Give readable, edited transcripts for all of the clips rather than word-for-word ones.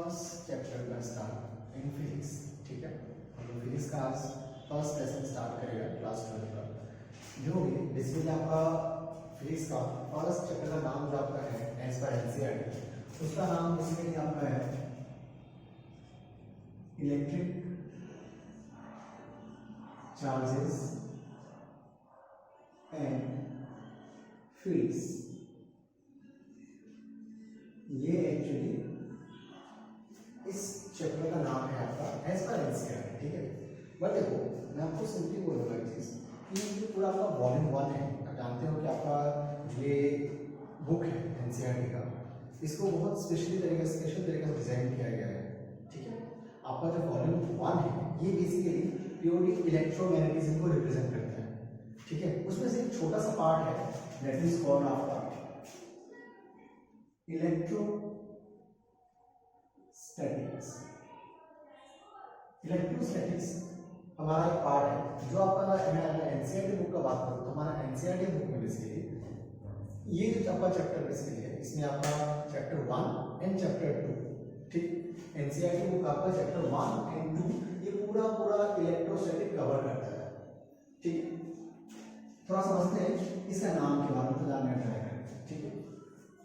First chapter का start in physics. ठीक है, हम लोग फिजिक्स का आज फर्स्ट लेसन स्टार्ट करेगा क्लास 12 का। जो भी बेसिकली आपका फिजिक्स का फर्स्ट चैप्टर का नाम जो आपका है एज पर एनसीईआरटी, उसका नाम बेसिकली आपका है इलेक्ट्रिक चार्जेस एंड फील्ड्स। ये एक्चुअली इस चैप्टर का नाम है आपका एज पर एनसीईआरटी। ठीक है, बट देखो मैं आपको सिंपली बोलूँगा एक चीज़ कि ये पूरा आपका वॉल्यूम 1 है। आप जानते हो कि आपका ये बुक है एनसीईआरटी का, इसको बहुत स्पेशल तरीके से डिजाइन किया गया है। ठीक है, आपका जो वॉल्यूम 1 है ये बेसिकली प्योरली इलेक्ट्रोमैग्नेटिज्म को रिप्रेजेंट करता है। ठीक है, उसमें से एक छोटा सा पार्ट है दैट इज कॉल्ड आपका इलेक्ट्रोस्टैटिक्स हमारा एक पार्ट है जो आपका एनसीईआरटी बुक का बात करूँ तो हमारा एनसीईआरटी बुक में बेसिकली ये जो आपका चैप्टर बेसिकली है इसमें आपका चैप्टर 1 एंड चैप्टर 2। ठीक, एनसीईआरटी बुक आपका चैप्टर 1 एंड 2 ये पूरा इलेक्ट्रोस्टैटिक कवर करता है। ठीक, थोड़ा समझते हैं इसका नाम के बारे में तो जानना ट्राई करें। ठीक है,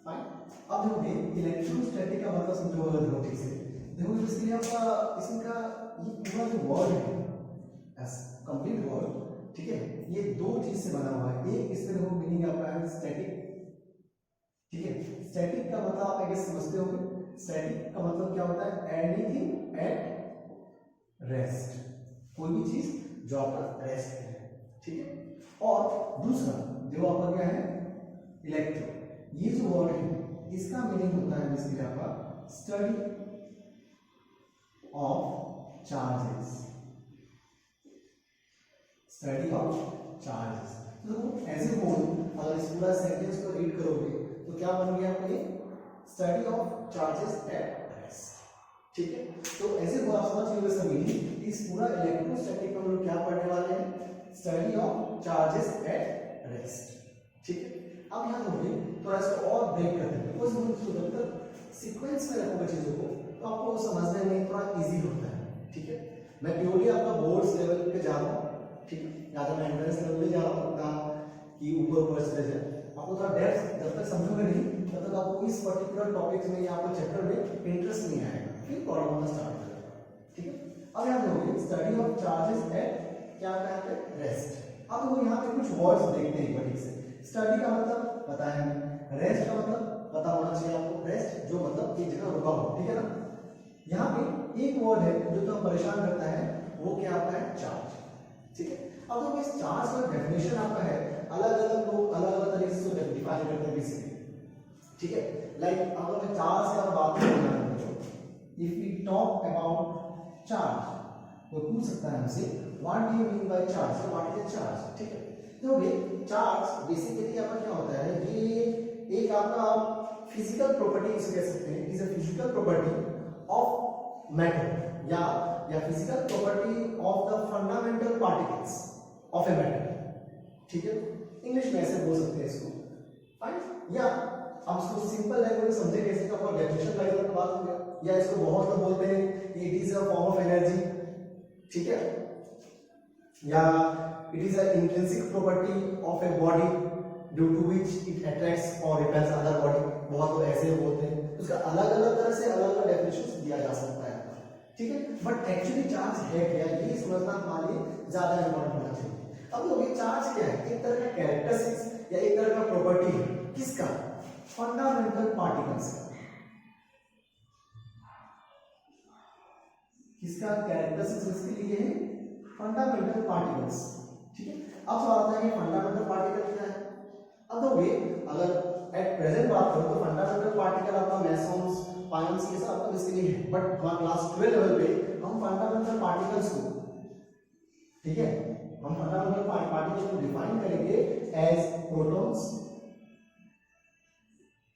फाइन। अब देखो इलेक्ट्रोस्टैटिक का मतलब समझो ठीक से। देखो इसके लिए आपका इसका ये पूरा जो वर्ड है कंप्लीट वर्ड, ठीक है, ये दो चीज से बना हुआ है। एक इसमें देखो मीनिंग आपका है स्टैटिक। ठीक है, स्टैटिक का मतलब आप आगे समझते होंगे। स्टैटिक का मतलब क्या होता है? एनीथिंग एट रेस्ट, कोई भी चीज जो आपका रेस्ट पे है। ठीक है, और दूसरा जो आपका क्या है इलेक्ट्रो, ये जो वर्ड है इसका मीनिंग होता है बेसिकली आपका study of charges. Study of charges तो देखो एज ए होल अगर इस पूरा सेंटेंस को रीड करोगे तो क्या बन गया आपका ये study of charges at rest. ठीक है, तो ऐसे होल आप समझ गए इसका मीनिंग। इस पूरा इलेक्ट्रोस्टैटिक में हम लोग क्या पढ़ने वाले हैं? Study of charges at rest. ठीक है, अब यहाँ देखोगे थोड़ा इसको और ब्रेक करते हैं बिकॉज सीक्वेंस में रखोगे चीजों को तो आपको समझने में थोड़ा इजी होता है। ठीक है, मैं प्योरली आपका बोर्ड्स लेवल पे जा रहा हूँ। ठीक है, या तो मैं एंट्रेंस लेवल पे जा रहा हूँ ना कि ऊपर चले जाए। आपको थोड़ा डेप्थ जब तक समझोगे नहीं तब तक आपको इस पर्टिकुलर टॉपिक्स में या आपको चैप्टर में इंटरेस्ट नहीं आएगा, फिर प्रॉब्लम होना स्टार्ट हो जाएगा। ठीक है, अब यहाँ देखोगे स्टडी ऑफ चार्जेस एट क्या कहते हैं रेस्ट। अब वो यहाँ पे कुछ वर्ड्स देखते हैं एक बार ठीक से। स्टडी का मतलब बताया हमने, रेस्ट का मतलब पता होना चाहिए आपको। रेस्ट जो मतलब एक जगह रुका हो। ठीक है ना, यहाँ पे एक वर्ड है जो तो परेशान करता है, वो क्या आता है? चार्ज। ठीक है, अब तो इस चार्ज का डेफिनेशन आपका है अलग अलग लोग अलग अलग तरीके से डिफाइन करते हैं बेसिकली। ठीक है, लाइक अगर मैं चार्ज की बात करूं, if we talk about charge कोई पूछ सकता है हमसे what do you mean by charge, what is charge. ठीक है, तो ये चार्ज बेसिकली आपका क्या होता है? ये एक आपका फिजिकल प्रॉपर्टी इसे कह सकते हैं, is a physical property of matter या physical property of the fundamental particles of a matter. ठीक है, इंग्लिश में ऐसे बोल सकते हैं इसको। फाइन, या आप इसको सिंपल लैंग्वेज में समझे कैसे तो आपका डेफिनेशन वाइज का बात हो गया, या इसको बहुत लोग बोलते हैं कि it is a form of energy. ठीक है, या it is a intrinsic property of a body due to which it attracts और रिपेल्स अदर बॉडी। बहुत लोग ऐसे बोलते हैं, उसका अलग अलग तरह से अलग अलग डेफिनेशन दिया जा सकता है। ठीक है, बट एक्चुअली चार्ज है क्या ये समझना हमारे लिए ज्यादा इंपॉर्टेंट होना चाहिए। अब लोग ये चार्ज क्या है? एक तरह का कैरेक्टरिस्टिक्स या एक तरह का प्रॉपर्टी है किसका? फंडामेंटल पार्टिकल्स का। किसका कैरेक्टरिस्टिक्स इसके लिए है? Fundamental particles. ठीक है, अब सवाल आता है कि फंडामेंटल पार्टिकल क्या है? अब देखोगे अगर एट प्रेजेंट बात करो तो फंडामेंटल पार्टिकल आपका मेसॉन्स पाइंस ये सब आपका बेसिकली है, बट क्लास 12 लेवल पे हम फंडामेंटल पार्टिकल्स को, ठीक है, हम फंडामेंटल पार्टिकल्स को डिफाइन करेंगे as protons,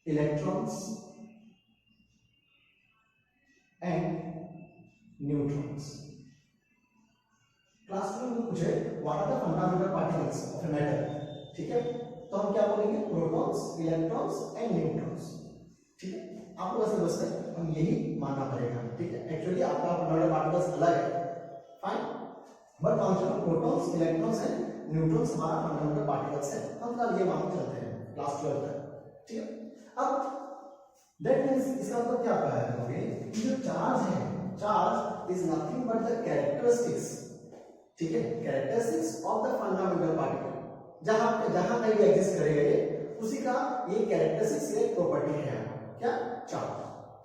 electrons and neutrons. Class 12 में पूछे what are the fundamental particles of a matter. ठीक है, तो हम क्या बोलेंगे? Protons, electrons and neutrons. ठीक है, आपको बस बस हम यही मानना पड़ेगा, ठीक है। एक्चुअली आपका फंडामेंटल पार्टिकल्स अलग है, fine, but concept protons, electrons and neutrons हमारा फंडामेंटल पार्टिकल्स है, हम फिलहाल ये मान चलते हैं क्लास 12 तक, ठीक है। अब दैट मींस इसका मतलब क्या कहा है, ओके, कि जो चार्ज है, charge is nothing but the characteristics, ठीक है, characteristics of the fundamental particle, जहां जहां कहीं भी एग्जिस्ट करेगा ये, उसी का ये कैरेक्टरिस्टिक्स, ये प्रॉपर्टी है, क्या, चार्ज,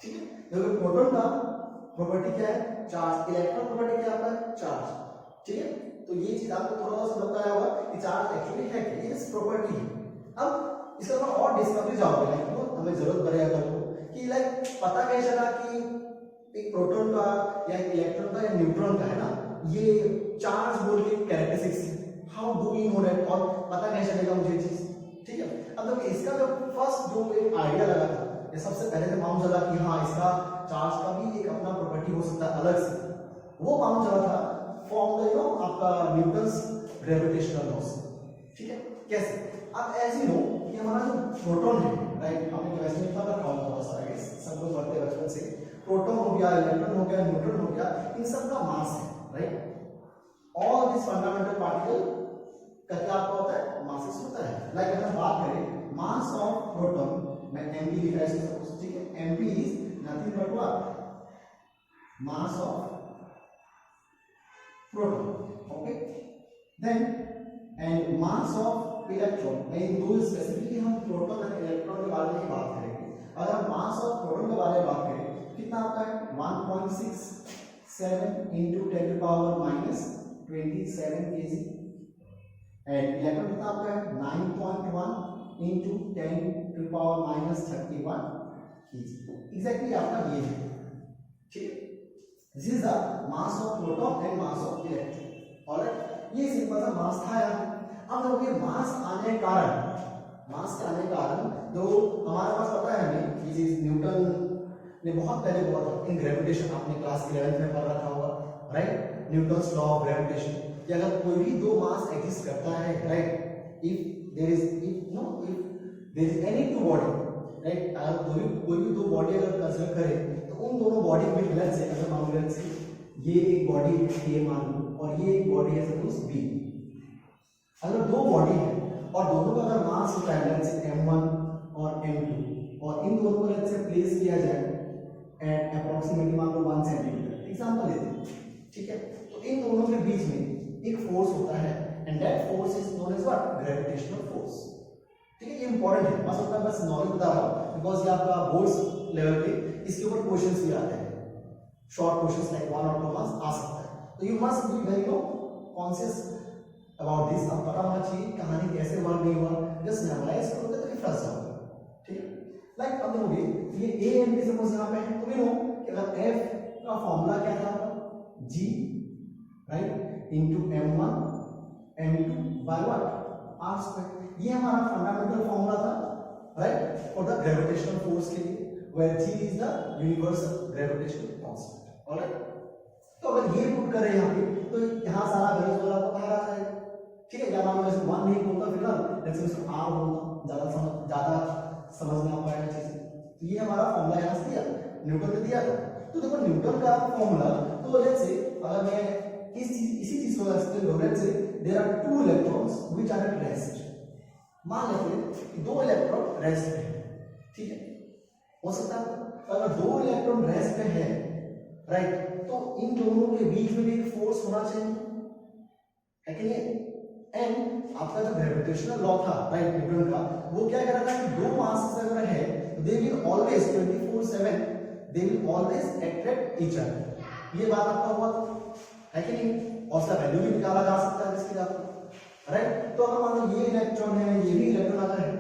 ठीक है। देखो प्रोटॉन का प्रॉपर्टी क्या है, चार्ज, इलेक्ट्रॉन प्रॉपर्टी क्या है, चार्ज, ठीक है। तो ये चीज आपको थोड़ा सा समझ आया होगा कि चार्ज एक्चुअली है क्या, ये प्रॉपर्टी है। अब इसका थोड़ा और डिस्कवरी जाओगे, लाइक हमें जरूरत पड़ेगा कल को कि लाइक पता कैसे चला कि एक प्रोटॉन का या एक इलेक्ट्रॉन का या न्यूट्रॉन का है ना, ये चार्ज बोल के कैरेक्टरिस्टिक्स है, how do we know that, और पता कैसे चलेगा मुझे चीज, ठीक है। अब देखो इसका जो फर्स्ट जो एक आइडिया लगा था, ये सबसे पहले से मालूम चला कि हाँ इसका चार्ज का भी एक अपना प्रॉपर्टी हो सकता है अलग से, वो मालूम चला था फ्रॉम द आपका न्यूटन्स ग्रेविटेशनल लॉ से, ठीक है। कैसे, अब एज यू नो कि हमारा जो प्रोटॉन है, राइट, हमने वैसे में पता रखा होगा बहुत सारा, सब लोग पढ़ते हैं बचपन से, प्रोटॉन हो गया, इलेक्ट्रॉन हो गया, न्यूट्रॉन हो गया, इन सब का मास है, right. All this fundamental particle का क्या आपका होता है, मासेस होता है। लाइक अगर बात करें मास ऑफ प्रोटॉन, मैं mp लिखा है इसको, ठीक है, mp is nothing but what, mass of proton, okay. Then and mass of electron, इन दो स्पेसिफिकली हम प्रोटॉन और इलेक्ट्रॉन के बारे में ही बात करेंगे। अगर हम मास ऑफ प्रोटॉन के बारे में बात करें, कितना आता है, 1.67 into 10 to power minus 27 kg, and electron कितना आपका है, 9.1 into 10 to power minus 31 kg, exactly आपका ये है, ठीक है। This is the mass of proton and mass of electron, alright, ये सिंपल सा मास था यार। अब देखो ये मास आने के कारण, मास के आने के कारण तो हमारे पास पता है हमें ये चीज न्यूटन ने बहुत पहले बोला था इन ग्रेविटेशन, आपने क्लास 11 में पढ़ रखा होगा, right, Newton's law of gravitation, कि अगर कोई भी दो मास एग्जिस्ट करता है, right, if there is any two body, right, अगर कोई भी दो बॉडी अगर कंसीडर करें तो उन दोनों बॉडी में लेट्स से, अगर मान लो लेट्स से ये एक बॉडी है A मान लो और ये एक बॉडी है सपोज B, अगर दो बॉडी है और दोनों का अगर मास होता है लेट्स से m1 और m2, और इन दोनों को लेट्स से प्लेस किया जाए एट अप्रोक्सीमेटली मान लो 1 सेंटीमीटर, एग्जांपल लेते हैं, ठीक है। तो इन दोनों के बीच में एक फोर्स होता है and that force is known as what, gravitational force, ठीक है। ये इंपॉर्टेंट है, बस होता है, बस नॉलेज बता रहा हूं बिकॉज़ ये आपका बोर्ड्स लेवल पे इसके ऊपर क्वेश्चंस भी आते हैं, शॉर्ट क्वेश्चंस लाइक 1 और 2 मार्क्स आ सकता है, तो you must be very conscious about this. अब पता होना चाहिए कहानी कैसे वर्क नहीं हुआ, जस्ट मेमोराइज करोगे तो फंस जाओगे, ठीक है। लाइक अब देखोगे ये a and b सपोज यहां पे है, तो यू नो कि अगर f का फार्मूला क्या था, g, right, into m1 m2 by what, r square, ये हमारा फंडामेंटल फार्मूला था, right, for the gravitational force के लिए, where g is the universal gravitational constant, alright. तो अगर ये पुट करें यहाँ पे तो यहाँ सारा वैल्यूज वाला आपको बाहर आ जाएगा, ठीक है। या मान लो इसको 1 नहीं बोलता फिलहाल, लेट्स से इसको r बोलता, ज्यादा समझ में आ पाएगा चीजें। तो ये हमारा फार्मूला यहाँ से दिया, न्यूटन ने दिया था। तो देखो न्यूटन का फार्मूला, तो लेट्स से अगर मैं इसी चीज को एक्सप्लेन करूं, let's say there are 2 electrons which are at rest, मान लेते हैं कि 2 इलेक्ट्रॉन रेस्ट पे है, ठीक है। हो सकता है अगर 2 इलेक्ट्रॉन रेस्ट पे है, राइट, तो इन दोनों के बीच में भी एक फोर्स होना चाहिए, है कि नहीं। एंड आपका जो ग्रेविटेशनल लॉ था, राइट, न्यूटन का, वो क्या कह रहा था कि दो मासेस अगर है तो they will always 24/7 they will always attract each other, ये बात आपका हुआ है कि नहीं, और उसका वैल्यू भी निकाला जा सकता है इसके आपको, राइट। तो अगर मान लो ये इलेक्ट्रॉन है, ये भी इलेक्ट्रॉन अगर है,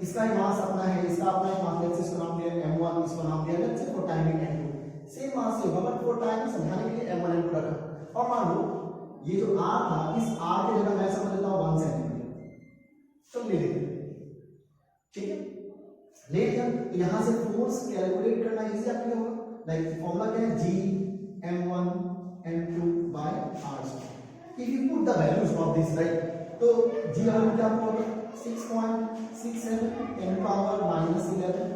इसका ही मास अपना है, इसका अपना ही मास, लेट्स से इसको नाम दिया m1, इसको नाम दिया let's say for timing m2, same mass से होगा बट फॉर टाइम समझाने के लिए m1 m2 रखा। और मान लो ये जो r था, इस r के जगह मैं समझ लेता हूं 1 सेंटीमीटर, तो ले लेते, ठीक है, ले लिया। तो यहां से फोर्स कैलकुलेट करना इजी आपके लिए होगा, लाइक फार्मूला क्या है, g m1 m2 by r। If you put the values of this, right, तो g वैल्यू क्या होगा, 6.67 10 power minus 11,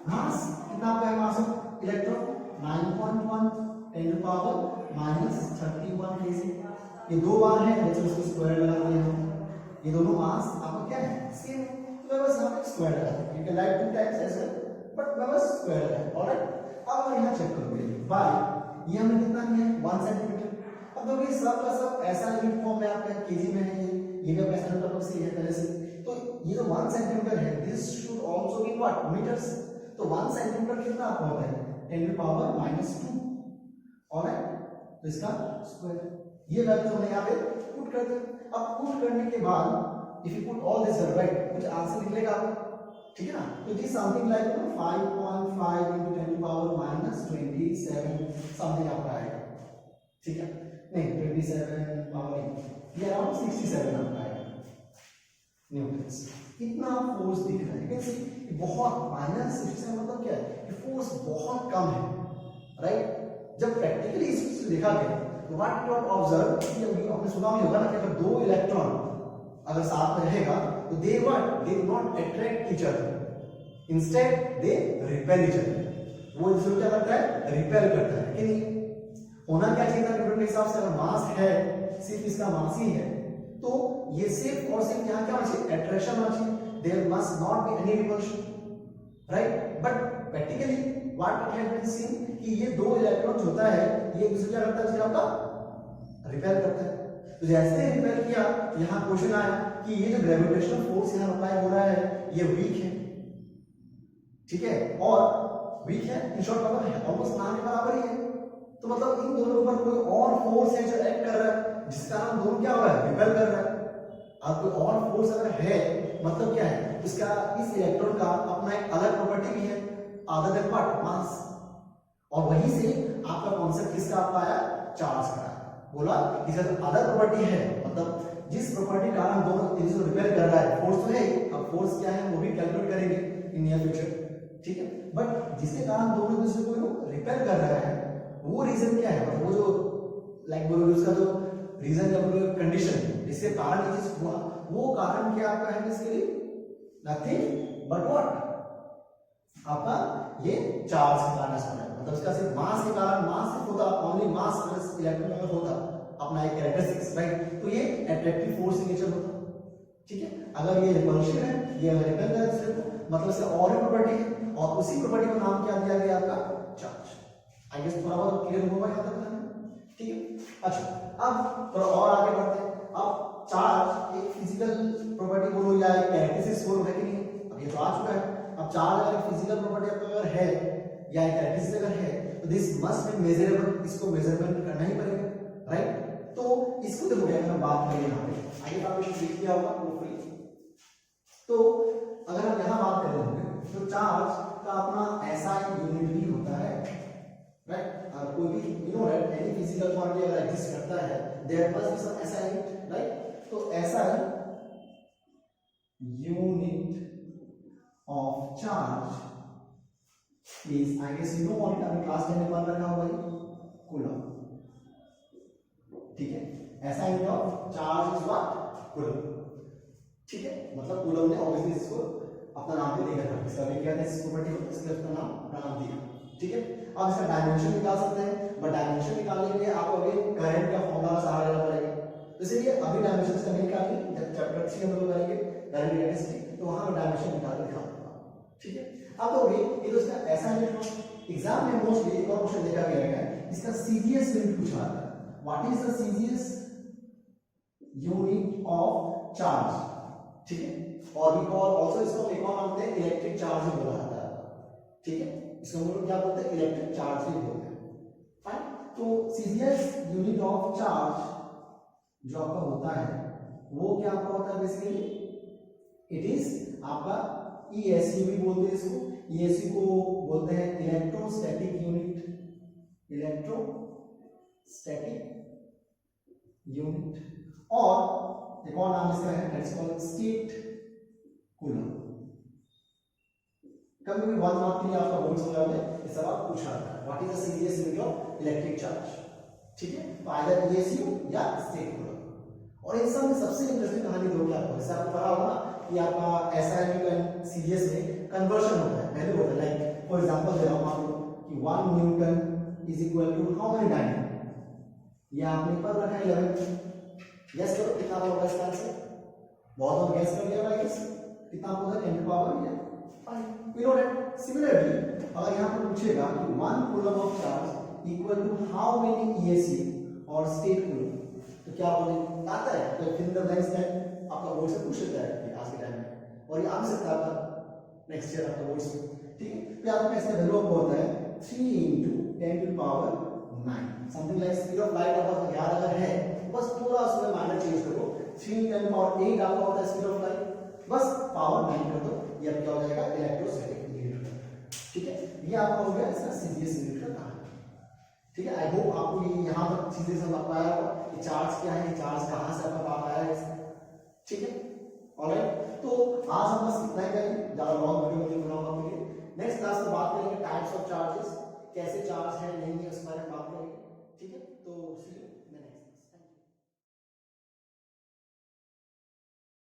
मास कितना आपका है mass of electron 9.1 10 to power -31 kg. ये दो बार है तो उसको स्क्वायर लगा दिया हम। ये दोनों मास आपका क्या है सेम, तो बस यहाँ पे स्क्वायर लगा दिया। You can write 2 times as well but बस स्क्वायर लगा। ऑलराइट, अब हम यहाँ चेक करोगे बाय ये हमने कितना लिया 1 सेंटीमीटर। अब देखिए सब का सब ऐसा यूनिट फॉर्म में आपका केजी में है, ये भी आपका सेंटीमीटर पर से है पहले से। तो ये जो 1 सेंटीमीटर है this should also be what metres. तो 1 सेंटीमीटर कितना आपको होता है 10 टू पावर -2। ऑलराइट, तो इसका स्क्वायर ये वैल्यू हमने यहाँ पे पुट कर दिया। अब पुट करने के बाद if you put all this right कुछ आंसर निकलेगा आपको, ठीक है ना। तो this something like 5.5 into 10 to power -27 something आपका आएगा, ठीक है। नहीं 27 पावर ये अराउंड 67 आपका आएगा न्यूटन्स। इतना फोर्स दिख रहा है, यू कैन सी बहुत -67 मतलब क्या है कि फोर्स बहुत कम है, राइट। जब प्रैक्टिकली इसको देखा गया तो व्हाट यू हैव ऑब्जर्व कि आपने सुना भी होगा ना कि अगर दो इलेक्ट्रॉन अगर साथ में रहेगा तो they not attract each other, instead they repel each other. वो इसको क्या करता है रिपेल करता है कि नहीं। होना क्या चाहिए था न्यूटन के हिसाब से, अगर मास है सिर्फ इसका मास ही है तो ये सिर्फ और सिर्फ यहाँ क्या होना चाहिए अट्रैक्शन होना चाहिए, there must not be any repulsion, right. But practically what it has been seen कि ये दो इलेक्ट्रॉन होता है ये एक दूसरे क्या करता है, आपका रिपेल करता है। तो जैसे ही रिपेल किया यहाँ क्वेश्चन आया कि ये जो ग्रेविटेशनल फोर्स यहाँ अप्लाई हो रहा है ये वीक है, ठीक है, और वीक है इन शॉर्ट मतलब है ऑलमोस्ट ना के बराबर ही है। तो मतलब इन दोनों के ऊपर कोई और फोर्स है जो एक्ट कर रहा है जिसके कारण दोनों क्या हो रहा है रिपेल कर रहा है। अब कोई और फोर्स अगर है मतलब क्या है इसका इस इलेक्ट्रॉन का अपना एक अलग प्रॉपर्टी भी है अदर देन व्हाट मास। और वहीं से आपका कॉन्सेप्ट किसका आपका आया चार्ज का। बोला इसका जो अदर प्रॉपर्टी है मतलब जिस प्रॉपर्टी के कारण दोनों जो रिपेल कर रहा है फोर्स तो है, अब फोर्स क्या है वो भी कैलकुलेट करेंगे इन नियर फ्यूचर, ठीक है। बट जिसके कारण दोनों दूसरे को रिपेल कर रहा है वो रीजन क्या है, वो जो लाइक बोलो उसका जो रीजन या बोलो कंडीशन जिसके कारण ये चीज हुआ वो कारण क्या आपका है इसके लिए नथिंग बट व्हाट आपका ये चार्ज के कारण ऐसा है। मतलब इसका सिर्फ मास के कारण मास सिर्फ होता ओनली मास प्लस इलेक्ट्रॉन अगर होता अपना एक कैरेक्टरिस्टिक्स राइट तो ये अट्रैक्टिव फोर्स इन नेचर होता, ठीक है। अगर ये रिपल्शन है ये रिपेल कर रहा है मतलब इसका और ही प्रॉपर्टी है और उसी प्रॉपर्टी का नाम क्या दिया गया आपका चार्ज। आई गेस थोड़ा बहुत क्लियर होगा यहां तक, ठीक है। अच्छा अब थोड़ा और आगे बढ़ते हैं। अब चार्ज एक फिजिकल प्रॉपर्टी बोलो या एक कैरेक्टरिस्टिक्स बोलो है कि नहीं, अब ये तो आ चुका है। अब चार्ज अगर फिजिकल प्रॉपर्टी आपका अगर है या एक कैरेक्टरिस्टिक्स अगर है तो दिस मस्ट बी मेजरेबल, इसको मेजरमेंट करना ही पड़ेगा, राइट। तो इसको देखो अगर हम बात करें यहाँ पे आगे आपने लिख दिया होगा प्रूफ। तो अगर हम यहाँ बात करें तो चार्ज का अपना ऐसा एक यूनिट भी होता है, राइट। कोई भी you know right any physical quantity अगर एग्जिस्ट करता है देयर मस्ट बी सम ऐसा यूनिट, राइट। तो ऐसा unit of charge is I guess you know what आपने क्लास 10 में पढ़ा रखा होगा कूलम, ठीक है। ऐसा unit of charge is what coulomb, ठीक है। मतलब कूलम ने ऑब्वियसली इसको अपना नाम भी देकर रखा, इसका भी क्या है इस प्रॉपर्टी को इसलिए उसका नाम दिया, ठीक है। अब इसका डायमेंशन निकाल सकते हैं बट डायमेंशन निकालने के लिए आपको अभी करंट का फॉर्मूला का सहारा लेना पड़ेगा। तो इसलिए अभी डायमेंशन इसका नहीं निकालेंगे, जब चैप्टर 3 हम लोग करेंगे करंट इलेक्ट्रिसिटी तो वहां पे डायमेंशन निकाल के दिखाऊंगा, ठीक है। अब तो ये तो इसका ऐसा यूनिट एग्जाम में मोस्टली एक और क्वेश्चन देखा गया है इसका सीजीएस यूनिट पूछा था। What is the CGS unit of charge, ठीक है। और वी कॉल आल्सो इसको एक और नाम देते हैं इलेक्ट्रिक चार्ज भी बोला जाता है, ठीक है। इसको हम लोग क्या बोलते हैं इलेक्ट्रिक चार्ज भी बोलते हैं, फाइन। तो सीजीएस यूनिट ऑफ चार्ज जो आपका होता है वो क्या आपका होता है बेसिकली इट इज आपका ईएसयू भी बोलते हैं इसको, ईएसयू को बोलते हैं इलेक्ट्रोस्टैटिक यूनिट, इलेक्ट्रोस्टैटिक यूनिट। और एक और नाम इसका है दैट्स कॉल्ड स्टेट कूलम। कभी भी 1 मार्क के लिए आपका बोर्ड सवाल में ये सवाल पूछा जाता है what is the CGS unit of electric charge, ठीक है। तो आइदर ईएसयू या स्टेट कूलम। और इन सब में सबसे इंटरेस्टिंग कहानी दो क्या आपको पता होगा कि आपका एसआई में सीजीएस में कन्वर्जन होता है, वैल्यू होता है लाइक फॉर एग्जांपल दे रहा हूं मान लो कि 1 newton is equal to how many dynamo, ये आपने पर रखा है 11। गैस करो कितना होगा इसका आंसर, बहुत लोग गैस कर लिया गाइस, कितना होगा 10 to power 5। We know that similarly अगर यहां पर पूछेगा कि 1 coulomb of charge equal to how many ESC और स्टेट कूलम, तो क्या बोलेंगे, आता है तो फिर द ब्लैंक्स दैट आपका बोर्ड से पूछ लेता है आज के टाइम में, और ये आ भी सकता है आपका नेक्स्ट ईयर आपका बोर्ड से, ठीक है। तो आपका इसका वैल्यू आपको होता है 3 into 10 to the power 9, something like speed of light आपका 11 अगर है बस थोड़ा उसमें माइनर चेंज करो, 3 10 पावर 8 आपका होता है स्पीड ऑफ लाइट, बस पावर 9 कर दो, ये अब क्या हो जाएगा इलेक्ट्रोस्टैटिक यूनिट, ठीक है। ये आपका हो गया इसका सीजीएस यूनिट का काम, ठीक है। आई होप आपको ये यहां तक चीजें समझ पाया होगा कि चार्ज क्या है, चार्ज कहां से आपका पावर आया है इसका, ठीक है। ऑलराइट, तो आज हम बस इतना ही करेंगे, ज्यादा लॉन्ग वीडियो नहीं बनाऊंगा आपके लिए। नेक्स्ट क्लास में बात करेंगे टाइप्स ऑफ चार्जेस, कैसे चार्ज है नहीं है उस बारे में बात करेंगे, ठीक है।